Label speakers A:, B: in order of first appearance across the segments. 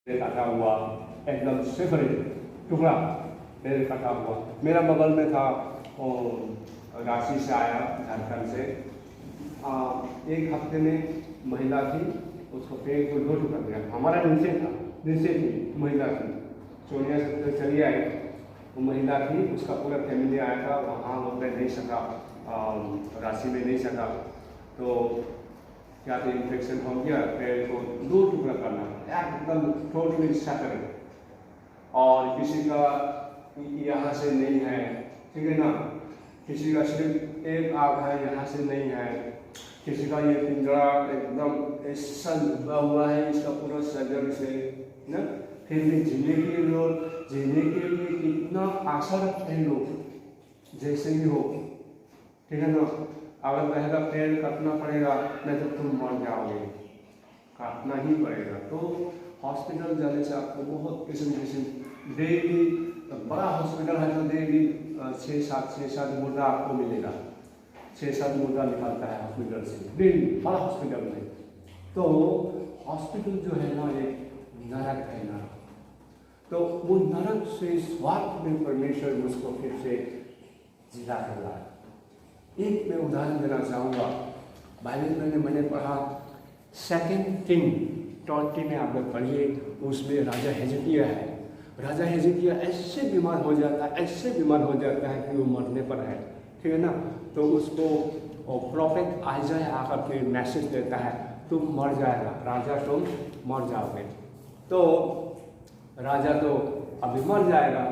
A: पेड़ कटा हुआ, एकदम सेपरेट टुकड़ा पेड़ कटा हुआ। मेरा बगल में था, रांची से आया, झारखंड से। एक हफ्ते में महिला थी, उसको पेड़ को 2 टुकड़ा दिया। हमारा नीचे था, नीचे थी महिला थी, सोनिया से चली आई। वो महिला थी, उसका पूरा फैमिली आया था। वहाँ वो रह नहीं सका, रांची में नहीं सका, तो क्या तो इन्फेक्शन हो गया, पेड़ को 2 टुकड़ा करना एकदम टोटली सेपरेट। और किसी का यहाँ से नहीं है, ठीक है ना, किसी का सिर्फ एक आँख है, यहाँ से नहीं है, किसी का ये पिंजरा एकदम ऐसा डूबा हुआ है, इसका पूरा सर्जरी से ना। फिर भी जीने के लिए कितना आशा रखते हैं लोग, जैसे भी हो, ठीक है ना। अगर पहला पेड़ काटना पड़ेगा, नहीं तो तुम मर जाओगे, काटना ही पड़ेगा। तो हॉस्पिटल जाने से आपको बहुत किस्म डेली, बड़ा हॉस्पिटल है तो डेली 6-7 मुर्दा आपको मिलेगा, 6-7 मुर्दा निकालता है हॉस्पिटल से डेली, बड़ा हॉस्पिटल में। तो हॉस्पिटल जो है ना, एक नरक है ना। तो वो नरक से स्वार्थ में परमेश्वर मुझको फिर से जिला कर रहा है। एक मैं उदाहरण देना चाहूँगा, बाइबल में मैंने पढ़ा 2 किंग 20 में आप लोग पढ़िए, उसमें राजा हिजकिय्याह है। राजा हिजकिय्याह ऐसे बीमार हो जाता है, ऐसे बीमार हो जाता है कि वो मरने पर है, ठीक है ना। तो उसको प्रोफेट आइज़ाया आकर के मैसेज देता है, तुम मर जाएगा राजा, तुम मर जाओगे। तो राजा तो अभी मर जाएगा।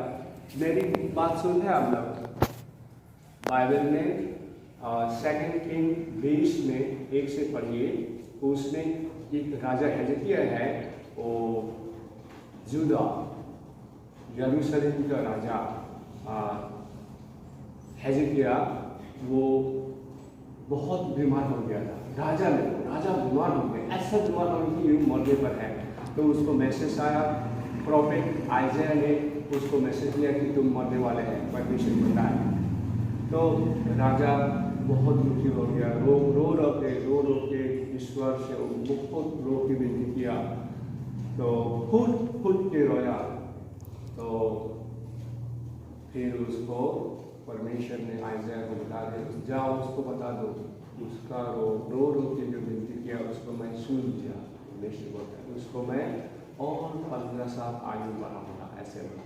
A: मेरी बात सुन रहे आप लोग, बाइबल में 2 किंग 20 में 1 से पढ़िए। उसमें एक राजा हिजकिय्याह है, वो यहूदा यरूशलेम का राजा हिजकिय्याह, वो बहुत बीमार हो गया था। राजा बीमार हो गया, ऐसा बीमार हो गया कि मरने पर है। तो उसको मैसेज आया, प्रोफेट आइज़ाया ने उसको मैसेज दिया कि तुम मरने वाले हैं, परमेश्वर बताए। तो राजा बहुत दुखी हो गया, रो के ईश्वर से बहुत रो के विनती किया, तो फूट के रोया। तो फिर उसको परमेश्वर ने आइज़ाया को बता दे, जाओ उसको बता दो, उसका रो के जो विनती किया उसको मैं सुन लिया। परमेश्वर बोलता, उसको मैं और 15 साल आयु बढ़ाऊंगा, ऐसे बोला।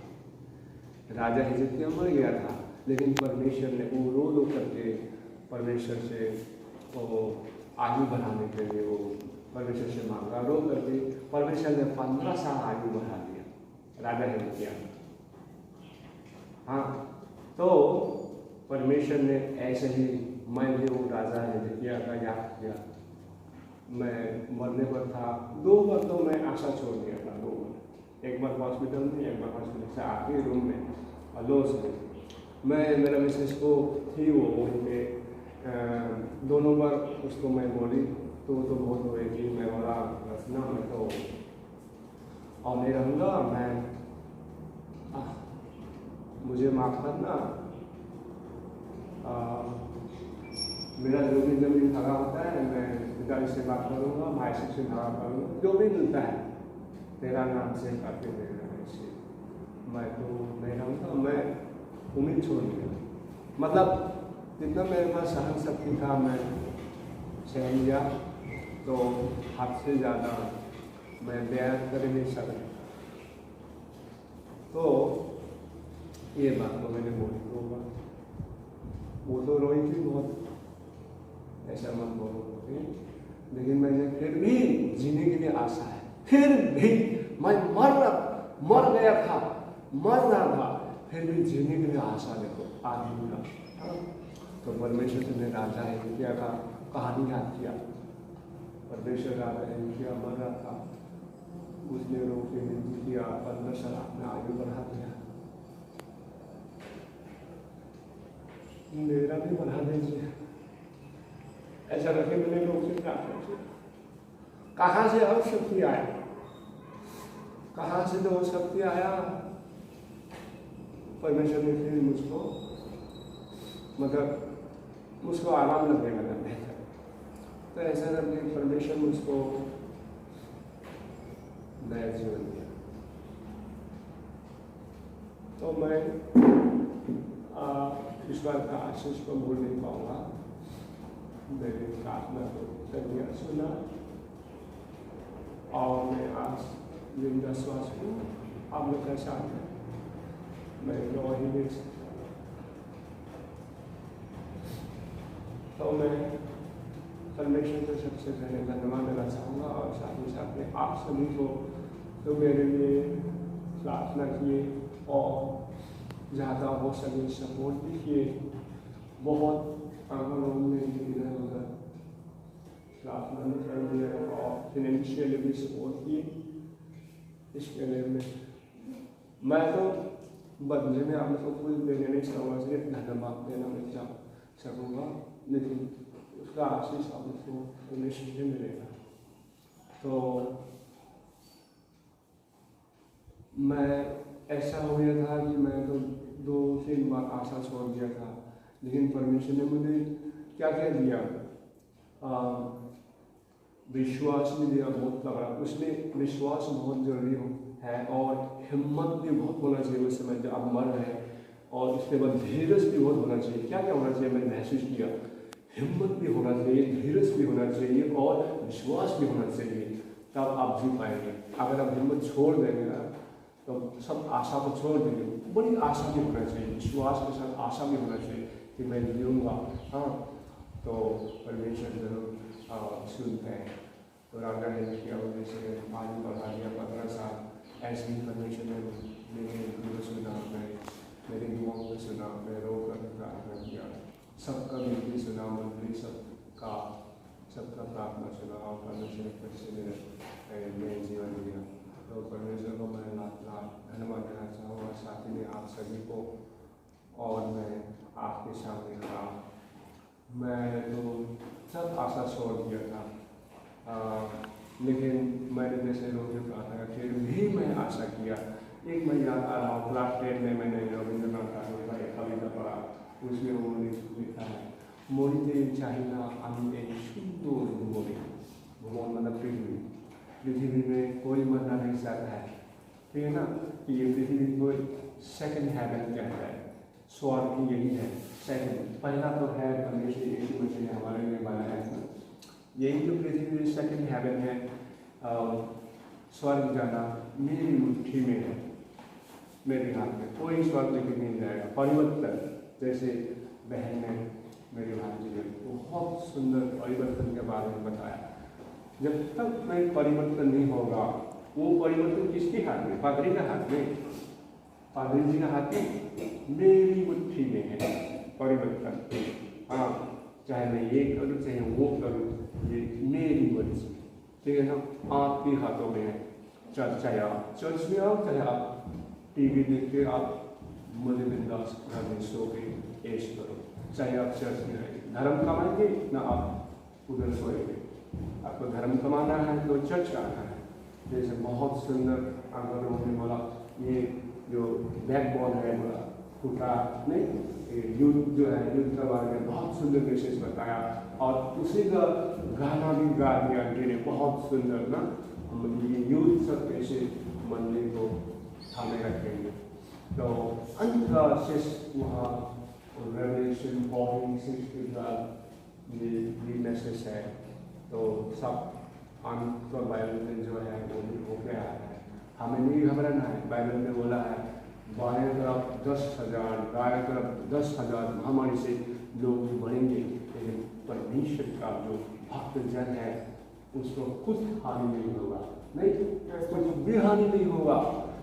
A: राजा हिजकिय्याह मर गया था, लेकिन परमेश्वर ने वो रो करके परमेश्वर से वो आयु बढ़ाने के लिए वो परमेश्वर से मांगा, रो करके परमेश्वर ने 15 साल आयु बढ़ा दिया राजा हिजकिय्याह। हाँ, तो परमेश्वर ने ऐसे ही, मैं भी वो राजा हिजकिय्याह का याद किया। मैं मरने पर था, 2 बार तो मैं आशा छोड़ दिया था, 2 बार, एक बार हॉस्पिटल में, एक बार हॉस्पिटल से आके रूम में लॉस में। मैं मेरा मिसेस को थी वो वहीं पे, दोनों बार उसको मैं बोली तो बहुत होएगी, मैं बोला रचना मैं तो और नहीं रहूँगा, मैं मुझे माफ़ करना, मेरा जो भी ज़मीन भरा होता है मैं पिताजी से बात करूँगा, भाई से भरा करूँगा, जो भी मिलता है तेरा नाम से करके देना। ऐसे मैं तो नहीं रहूँगा, मैं उम्मीद छोड़ दिया। मतलब जितना मेरे पास सहन शक्ति था मैं सहन लिया, तो हद से ज़्यादा मैं बयान कर नहीं सकता। तो ये बात तो मैंने बोली होगा, वो तो रोई थी बहुत, ऐसा मत बोलो, लेकिन मैंने फिर भी जीने के लिए आशा है। फिर भी मैं मर गया था, मर रहा था, फिर भी जीने के लिए आशा देखो आदमी का। तो परमेश्वर ने राजा हिजकिय्याह का कहानी याद किया। परमेश्वर राजा हिजकिय्याह मर रहा था, उसने रो के विनती किया, 15 साल अपने आयु बढ़ा दिया। मेरा भी बढ़ा दीजिए, ऐसा रखे मैंने लोग से प्रार्थना। कहाँ से और शक्ति आया, कहाँ से तो वो शक्ति आया? परमेश्वर ने फिर मुझको मतलब उसको आराम लगने लगा बेहतर। तो ऐसा करके परमेश्वर मुझको नया जीवन दिया। तो मैं ईश्वर का आशीष को भूल नहीं पाऊंगा। मेरी प्रार्थना को सभी सुना और मैं आज जिंदा श्वास हूँ आप लोग का साथ है। मैं रोहित तो मैं कन्वेंशन को सबसे पहले धन्यवाद देना चाहूँगा और साथ ही साथ में आप सभी को तो मेरे लिए प्रार्थना किए और ज़्यादा हो सके सपोर्ट भी किए। बहुत आंदोलन में इधर उधर प्रार्थना भी कर दिया और फाइनेंशियली भी सपोर्ट किए। इसके लिए मैं तो बदले में आप लोग को कुछ देने नहीं चाहूँगा, सिर्फ धन्यवाद देना मैं चाह सकूँगा, लेकिन उसका आशीष आप लोग को निश्चित ही मिलेगा। तो मैं ऐसा हो गया था कि मैं तो 2-3 बार आशा छोड़ दिया था, लेकिन परमेश्वर ने मुझे क्या क्या दिया, विश्वास भी दिया बहुत तगड़ा। उसमें विश्वास बहुत जरूरी है और हिम्मत भी बहुत होना चाहिए उस समय जब आप मर रहे हैं। और उसके बाद धीरज भी बहुत होना चाहिए। क्या क्या होना चाहिए मैंने महसूस किया, हिम्मत भी होना चाहिए, धीरज भी होना चाहिए और विश्वास भी होना चाहिए, तब आप जी पाएंगे। अगर आप हिम्मत छोड़ देंगे ना तो सब आशा को छोड़ देंगे। बड़ी आशा भी होना चाहिए, विश्वास के साथ आशा भी होना चाहिए कि मैं जीऊँगा। हाँ, तो परमेश्वर जरूर सुनते हैं। तो राजा ने किया जैसे आगे बढ़ा दिया 15 साल ऐसे ही परमेश्वर ने मेरे को सुना, मैं मेरी दुआओं को सुना, मैं रो कर प्रार्थना किया, सबका विनती सुना, मंत्री सबका प्रार्थना सुना और परमेश्वर फिर से मेरे जीवन दिया। तो परमेश्वर को मैं धन्यवाद देना चाहूँगा, साथ ही में आप सभी को। और मैं आपके सामने खड़ा, मैं तो सब आशा छोड़ दिया था, लेकिन मैंने जैसे लोगों से प्रार्थना फिर भी मैं आशा किया। एक मैं याद आ रहा हूँ, क्लास 10 में मैंने रविंद्रनाथ ठाकुर का एक कविता पढ़ा, उसमें उन्होंने लिखा है, मरिते चाहिना आमी एक सुंदर भूमि, भूमि मतलब पृथ्वी में कोई मरना नहीं चाहता है, ठीक है ना। कि ये पृथ्वी को सेकंड हेवन कहता है, स्वर्ग यही है सेकंड। पहला तो है परमेश्वर यीशु मसीह ने हमारे लिए बनाया है, यही जो पृथ्वी सेकंड हेवन है। स्वर्ग जाना मेरी मुट्ठी में है, मेरे हाथ में, कोई स्वर्ग लेके नहीं जाएगा। परिवर्तन, जैसे बहन ने मेरी भांजी ने बहुत सुंदर परिवर्तन के बारे में बताया। जब तक मैं परिवर्तन नहीं होगा, वो परिवर्तन किसके हाथ में, पादरी के हाथ में, पादरी जी के हाथ में, मेरी मुट्ठी में है परिवर्तन। हाँ, चाहे मैं ये करूँ चाहे वो करूँ, ये मेरी मर्जी, ठीक है ना, आपके हाथों में है। चाहे आप चर्च में आओ, चाहे आप टीवी देख के आप मुझे बिंदास घर में सो के ऐश करो, चाहे आप चर्च में रहेंगे, धर्म कमाएंगे ना आप उधर सोएंगे। आपको धर्म कमाना है तो चर्च आना है। जैसे बहुत सुंदर अगर उन्होंने बोला, ये जो बैकबोन है बोला फूटा नहीं, युद्ध जो है, युद्ध के बारे में बहुत सुंदर मैसेज बताया और उसी का गाना भी गा दिया ने बहुत सुंदर ना। ये युद्ध सब कैसे मंदिर को थामे रखेंगे। तो अंत का शेष वहाँ रेवलेशन 14:6 के बाद ये मैसेज है। तो सब अंत का बाइबल में जो है वो भी हो गया है, हमें नहीं घबराना है। बाइबल में बोला है बाएं तरफ 10,000, दाएं तरफ 10,000 महामारी से लोग मरेंगे, लेकिन परमेश्वर का जो भक्त जन है उसको कुछ हानि नहीं होगा, नहीं कुछ भी हानि नहीं होगा।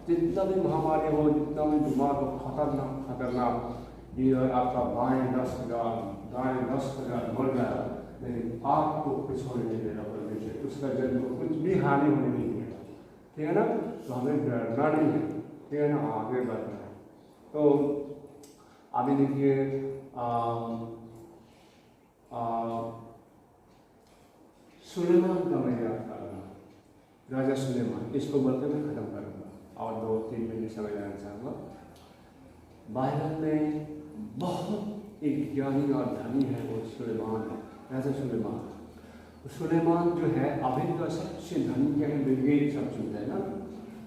A: जितना भी महामारी हो, जितना भी बीमार हो, खतरनाक इधर आपका बाएं 10,000 दाएं 10,000 मर गया, लेकिन आपको कुछ होने नहीं देगा परमेश्वर, उसका जन को कुछ भी हानि होने नहीं देगा, ठीक है ना। तो हमें डरना नहीं है, ठीक है ना, आगे बढ़ना है। तो अभी देखिए सुलेमान का मैं याद कर रहा हूँ, राजा सुलेमान, इसको बोलते मैं खत्म करूँगा और 2-3 मिनट समय लेना चाहूँगा। बाइबल में बहुत एक ज्ञानी और धनी है वो सुलेमान है, राजा सुलेमान। सुलेमान जो है अभी का सबसे धनी क्या है, बिल गेट्स सब चुनते हैं ना,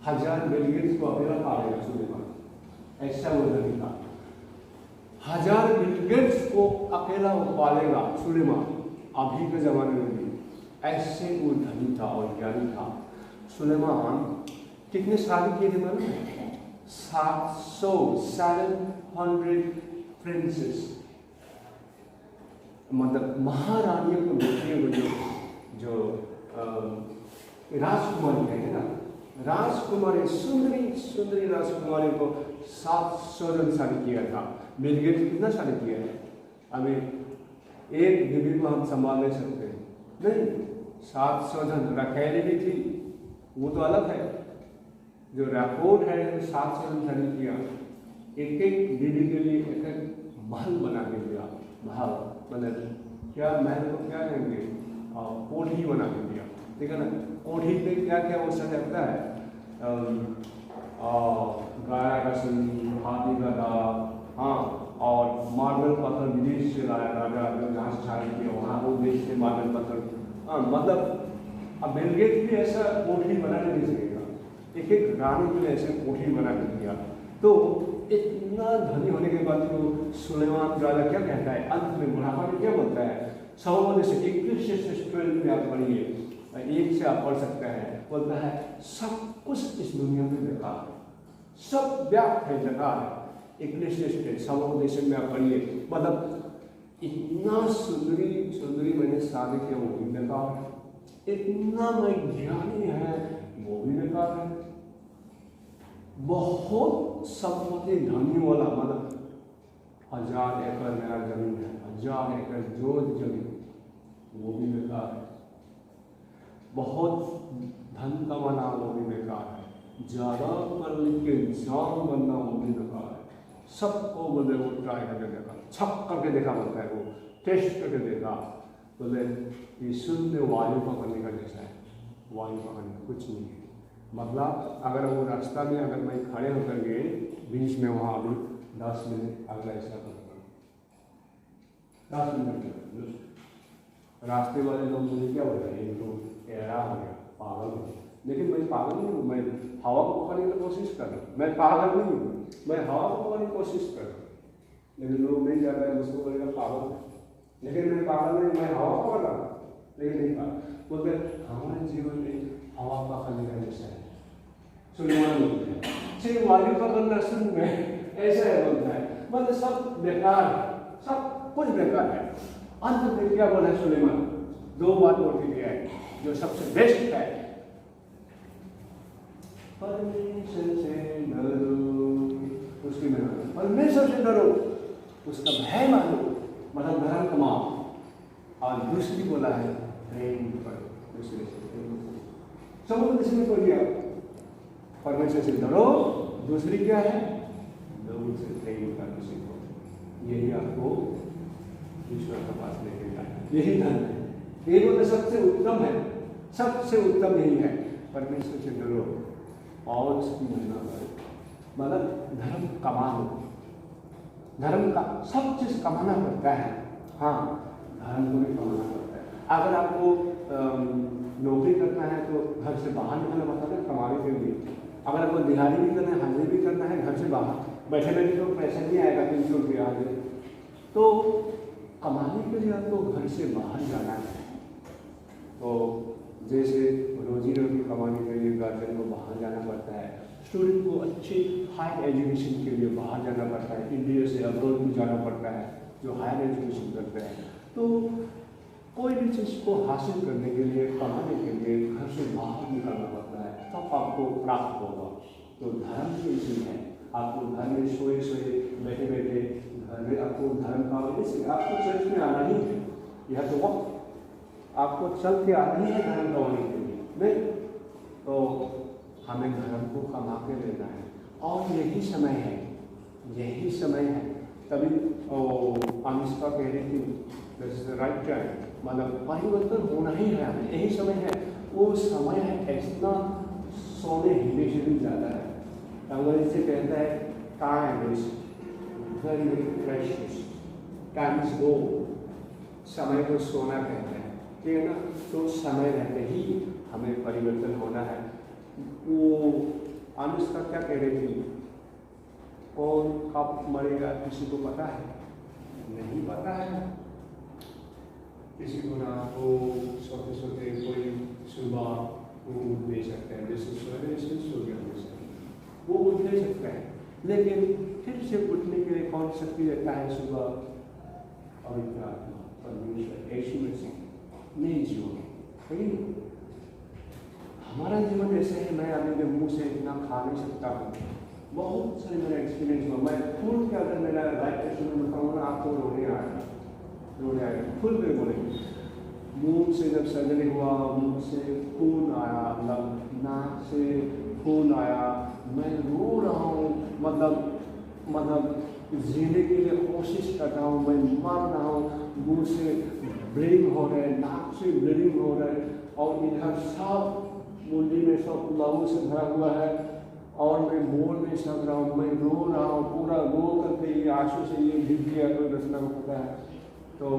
A: 1000 बिल गेट्स को अकेला पा लेगा सुलेमान, ऐसा वो धनी था। 1000 बिल गेट्स को अकेला वो पालेगा सुलेमान अभी के जमाने में भी, ऐसे वो धनी था और ज्ञानी था। सुलेमान कितने शादी किए थे मालूम है? 700 प्रिंसेस, मतलब महारानियों को बेटियों को जो राजकुमारी है ना, राजकुमारी सुंदरी सुंदरी राजकुमारी को 700 जन शादी किया था। बिल गेट्स कितना शादी किया है? अभी एक बीवी को हम संभाल नहीं सकते, नहीं 700 जन। रखेली भी थी, वो तो अलग है। जो रिपोर्ट है 700 जन शादी किया। एक एक बीवी के लिए एक एक महल बना के दिया। महल मतलब क्या, महल को क्या कहेंगे, कोठी बना के दिया, ठीक है ना। कोठी पे क्या क्या वो सजाता है, गाय का शरीर, हाथी का दांत, हाँ, और मार्बल पत्थर विदेश से लाया राजा जो जहाँ से शादी किया वहाँ वो देश से मार्बल पत्थर, हाँ मतलब अब बिल गेट्स भी ऐसा कोठी बना के दे सकेगा। एक एक रानी के लिए ऐसे कोठी बना के दिया। तो इतना धनी होने के बाद तो सुलेमान राजा क्या कहता है अंत में, बुढ़ापा में क्या बोलता है? सौवन से 21 से 12 में आप पढ़िए, 1 से आप पढ़ सकते हैं। बोलता है सब कुछ इस दुनिया में बेकार है, सब व्याप्त है, बेकार है। 21 से सौवन में आप पढ़िए, मतलब इतना सुंदरी सुंदरी मैंने शादी किया वो भी बेकार है, इतना मैं ज्ञानी है वो भी बेकार है, बहुत संपत्ति धनी वाला, मतलब 1000 एकड़ मेरा जमीन है, 1000 एकड़ जो जमीन वो भी बेकार है, बहुत धन कमाना वो भी बेकार है, ज़्यादा पढ़ लिख के इंसान बनना वो भी बेकार है। सबको बोले वो ट्राई करके देखा, छप करके देखा बोलता है, वो टेस्ट करके देखा, बोले ये शुद्ध वायु पकड़ने का जैसा है, वायु पकड़ने कुछ नहीं है। मतलब अगर वो रास्ता में अगर मैं खड़े होकर गए बीच में वहाँ अभी 10 मिनट अगला ऐसा करूँगा, 10 मिनट रास्ते वाले लोग मुझे क्या बोल रहे हैं, ये तो ऐरा हो गया, पागल हो गया। लेकिन मैं पागल नहीं हूँ, मैं हवा को पकड़ने की कोशिश कर रहा हूँ, मैं पागल नहीं हूँ, मैं हवा को पकड़ने की कोशिश कर रहा हूँ। लेकिन लोग नहीं जा रहे हैं, मुझको बोलेगा पागल है, लेकिन मैं पागल नहीं, मैं हवा पकड़ रहा हूँ, लेकिन नहीं पागल। बोलते हमारे जीवन में हवा पकड़ने का जैसा है, सुलेमान बोलते हैं सिर्फ वायु पकड़ना शुरू में ऐसा है, बोलता है मतलब सब बेकार है, सब कुछ बेकार है। अंत में क्या बोला है सुलेमान? 2 बात बोल के गया है जो सबसे बेस्ट है, परमेश्वर से डरो, उसकी मेहनत, परमेश्वर से डरो, उसका भय मानो, मतलब धर्म कमाओ, और दूसरी बोला है प्रेम करो, दूसरे से समुद्र से को लिया, परमेश्वर से डरो, दूसरी क्या है? लोगों से प्रेम करना सीखो। यही आपको ईश्वर के पास लेके जाए, यही धन है, ये बोलते सबसे उत्तम है, सबसे उत्तम यही है, परमेश्वर से डरो और उसकी महिमा करो, मतलब धर्म कमा लो, धर्म का सब चीज़ कमाना पड़ता है, हाँ धर्म को भी कमाना पड़ता है। अगर आपको नौकरी करना है तो घर से बाहर निकलना पड़ता है कमाने के लिए, अगर आपको दिहाड़ी भी करना है, हाजिरी भी करना है, घर से बाहर बैठे बैठे तो पैसा नहीं आएगा 300 रुपया हाजिरी, तो कमाने के लिए आपको घर से बाहर जाना है। तो जैसे रोजी रोटी कमाने के लिए गार्जियन को बाहर जाना पड़ता है, स्टूडेंट को अच्छी हायर एजुकेशन के लिए बाहर जाना पड़ता है, इंडिया से अब्रॉड भी जाना पड़ता है जो हायर एजुकेशन करते हैं। तो कोई भी चीज़ को हासिल करने के लिए, कमाने के लिए घर से बाहर निकलना पड़ता है, तब आपको प्राप्त होगा। तो धर्म की चीज़ है, आपको घर में सोए सोए बैठे बैठे घर में आपको धर्म का आपको चर्च में आना ही है, यह तो वक्त आपको चल के आना ही है धर्म कमाने के लिए, नहीं तो हमें धर्म को कमा के लेना है। और यही समय है, यही समय है। तभी अनुष्का कह रही थी राइट टाइम, मतलब परिवर्तन होना ही है, हमें यही समय है। वो समय है इतना सोने हिले से भी ज़्यादा है। अंग्रेजी से कहता है time is very precious, time is gold, समय को सोना कहते हैं, ठीक है ना। तो समय रहते ही हमें परिवर्तन होना है। वो अनुष्का क्या कह रही थी, और कब मरेगा किसी को पता है? नहीं पता है। किसी को रात को सोते सोते कोई सुबह वो उठ नहीं सकता है, जैसे सवेरे से सूर्य उठ सकता है, वो उठ नहीं सकता है, लेकिन फिर से उठने के लिए कौन शक्ति देता है? सुबह पवित्र आत्मा, परमेश्वर, यीशु मसीह नहीं जीवन। हमारा जीवन ऐसे है, मैं अभी मुंह से इतना खा नहीं सकता हूँ। बहुत सारे मेरा एक्सपीरियंस हुआ, मैं फुल के अगर मेरा लाइफ टेस्ट में बताऊँ ना, आपको रोने आएगा फुल पे बोलेंगे। मुंह से जब सर्जरी हुआ, मुंह से खून आया, मतलब नाक से खून आया, मैं रो रहा हूँ, मतलब जीने के लिए कोशिश कर रहा हूँ, मैं मर रहा हूँ, मुंह से ब्लीडिंग हो रहा है, नाक से ब्लीडिंग हो रहा है, और इधर सब मुंडी में सब लहू से भरा हुआ है, और मैं बोल नहीं सक रहा हूँ, मैं रो रहा हूँ, पूरा रो करके ये आंसू से ये गिर गया, तो रचना को पता है। तो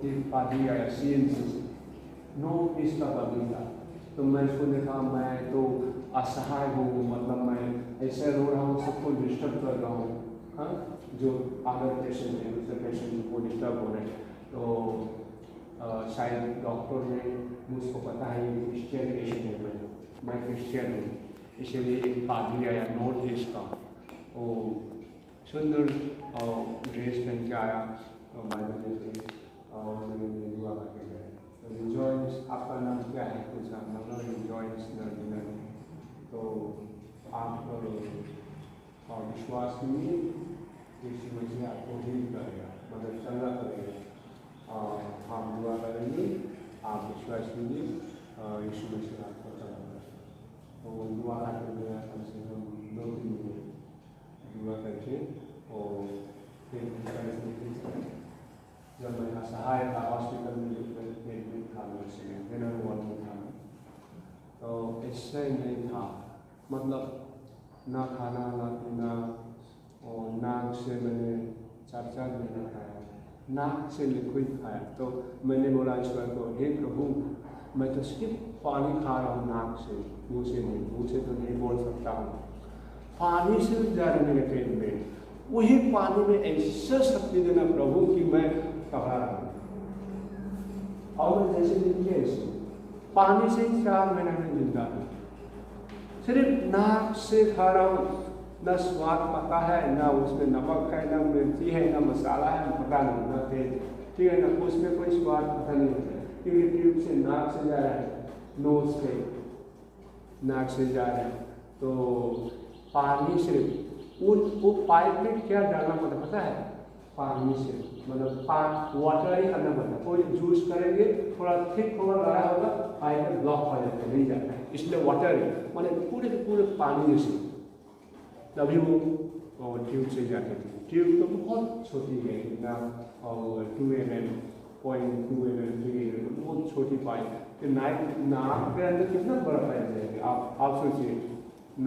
A: एक पार्टी आया CNC से, नो इसका पार्टी था, तो मैं उसको देखा, मैं तो असहाय हूँ, मतलब मैं ऐसे रो रहा हूँ, सबको डिस्टर्ब कर रहा हूँ, हाँ, जो अगर पेशेंट है दूसरे पेशेंट को डिस्टर्ब हो रहे हैं। तो शायद डॉक्टर ने, मुझको पता है ये क्रिश्चियन पेशेंट है, मैं क्रिश्चियन हूँ, इसलिए एक पादरी आया नॉर्थ ईस्ट का, वो सुंदर ड्रेस पहन के आया बाइबल से, और मैंने दुआ करके गए। तो रिजॉइस, आपका नाम क्या है? पूछा, मतलब रिजॉइस नर्दिनर। तो आप विश्वास कीजिए, यीशु मसीह आपको हील करेगा, मतलब चंगा करेगा। आप दुआ करेंगे, आप विश्वास कीजिए, यीशु मसीह आपको चंगा करेगा। तो दुआ करके गया, कम से कम 2-3 मिनट दुआ करके, और फिर जब मैं असहाय था, हॉस्पिटल में एडमिट था, मेरा वार्ड में था, तो ऐसे नहीं था, मतलब ना खाना ना पीना, और नाक से मैंने 4-4 महीना खाया, नाक से लिक्विड खाया। तो मैंने बोला ईश्वर को, हे प्रभु, मैं तो सिर्फ पानी खा रहा हूँ नाक से, मुँह से नहीं, मुँह से तो नहीं बोल सकता हूँ, पानी से जा रहा मेरे पेट में, वही पानी में ऐसा शक्ति देना प्रभु कि मैं कहा रहा हूँ। और मैं जैसे दिन ऐसे पानी से ही 4 महीना में जिंदा हूँ, सिर्फ नाक से खा रहा हूँ, न स्वाद पता है, ना उसमें नमक है, ना मिर्ची है, ना मसाला है, पता नहीं, ना तेज, ठीक है ना, उसमें कोई स्वाद पता नहीं होता, क्योंकि ट्यूब से नाक से जा रहा है, नोज से नाक से जा रहा है। तो पानी से वो पाइप में क्या डालना पता है? पानी से, मतलब वाटर ही करना पड़ता है। कोई जूस करेंगे, थोड़ा थिक थोड़ा गाढ़ा होगा, पाइप में ब्लॉक हो जाता है, नहीं जाता है, इसलिए वाटर ही, मतलब पूरे के पूरे पानी से, तभी वो ट्यूब से जाते थे। ट्यूब तो बहुत छोटी है, इतना, और 2 mm, 0.2 mm, 3 mm, बहुत छोटी पाइप। फिर नाक के अंदर कितना बड़ा पाइप जाएगा, आप सोचिए,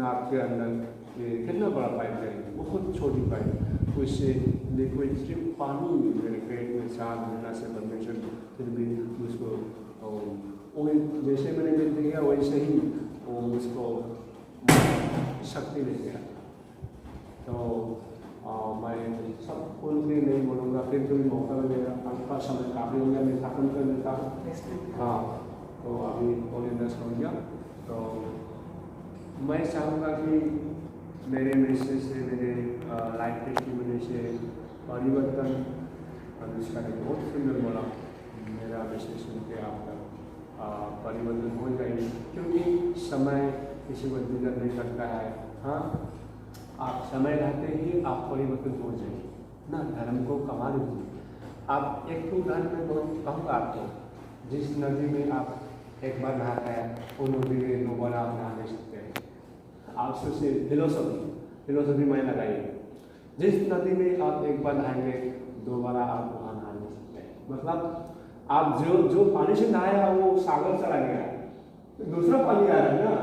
A: नाक के अंदर ये कितना बड़ा पाइप जाएगी, बहुत छोटी पाइप, उससे लिक्विड सिर्फ पानी मेरे पेट में 4 महीना से परमेश्वर, फिर भी उसको वो जैसे मैंने मिल दिया वैसे ही वो उसको शक्ति दे गया। तो मैं सब खोल के नहीं बोलूँगा, फिर कभी मौका मिलेगा, आपका समय काफ़ी हो गया, मैं खत्म कर देता हूँ। हाँ, तो अभी 9:10 हो गया, तो मैं चाहूँगा कि मेरे मैसेज से, मेरे लाइफ टेस्टिमनी से परिवर्तन, अनुष्का ने बहुत सुंदर बोला, मेरा मैसेज सुन के आपका परिवर्तन हो जाएगी, क्योंकि समय किसी को इंतजार नहीं करता है। हाँ, आप समय रहते ही आप परिवर्तन हो जाएंगे ना, धर्म को कमा लीजिए। आप एक तो उदाहरण में कहूँगा आपको, जिस नदी में आप एक बार नहाते हैं, वो नदी में दोबारा आप नहा नहीं सकते हैं। आप सोचिए, फिलोसफी में लगाइए, जिस नदी में आप एक बार नहाएंगे, दोबारा आप वहाँ नहा नहीं सकते। मतलब आप जो पानी से नहाया वो सागर चला गया, तो दूसरा पानी आ रहा है ना,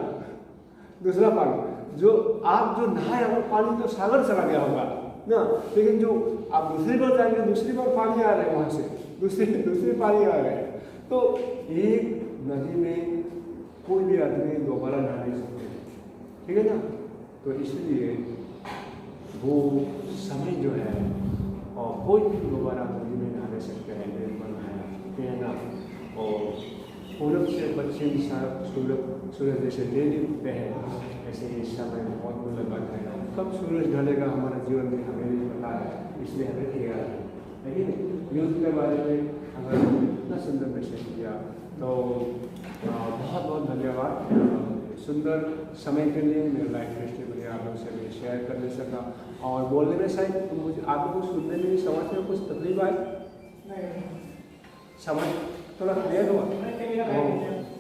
A: दूसरा पानी, जो आप जो नहाया वो पानी तो सागर चला गया होगा ना, लेकिन जो आप दूसरी बार जाएंगे, दूसरी बार पानी आ रहा है वहाँ से, दूसरी पानी आ रहा है। तो एक नदी में कोई भी आदमी दोबारा नहा नहीं सकते, ठीक है ना। तो इसलिए वो समय जो है और कोई भी दोबारा होली में नहा सकते हैं, निर्मल है ना। और पूरब से पश्चिम सूरज जैसे डेली उगते हैं, ऐसे इस समय बहुत मुलाकात है। कब सूरज ढलेगा हमारे जीवन में हमें नहीं पता है, इसलिए हमें तैयार है। लेकिन युद्ध के बारे में अगर इतना सुंदर मैसेज किया तो बहुत बहुत धन्यवाद। सुंदर समय के लिए मेरा लाइफ फेस्टिवल आप लोग से मैं शेयर करने सका। और बोलने में शायद मुझे आप लोग को सुनने में समझ में कुछ तकलीफ आई समझ थोड़ा क्लियर हुआ?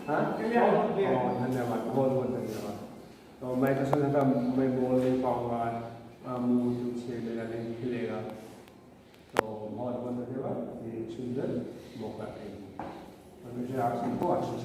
A: हाँ, धन्यवाद, बहुत बहुत धन्यवाद। तो मैं तो सोचा था मैं बोल नहीं पाऊँगा, मुँह से मेरा नहीं खिलेगा। तो बहुत बहुत धन्यवाद, ये सुंदर मौका है और मुझे आप सबको आशीष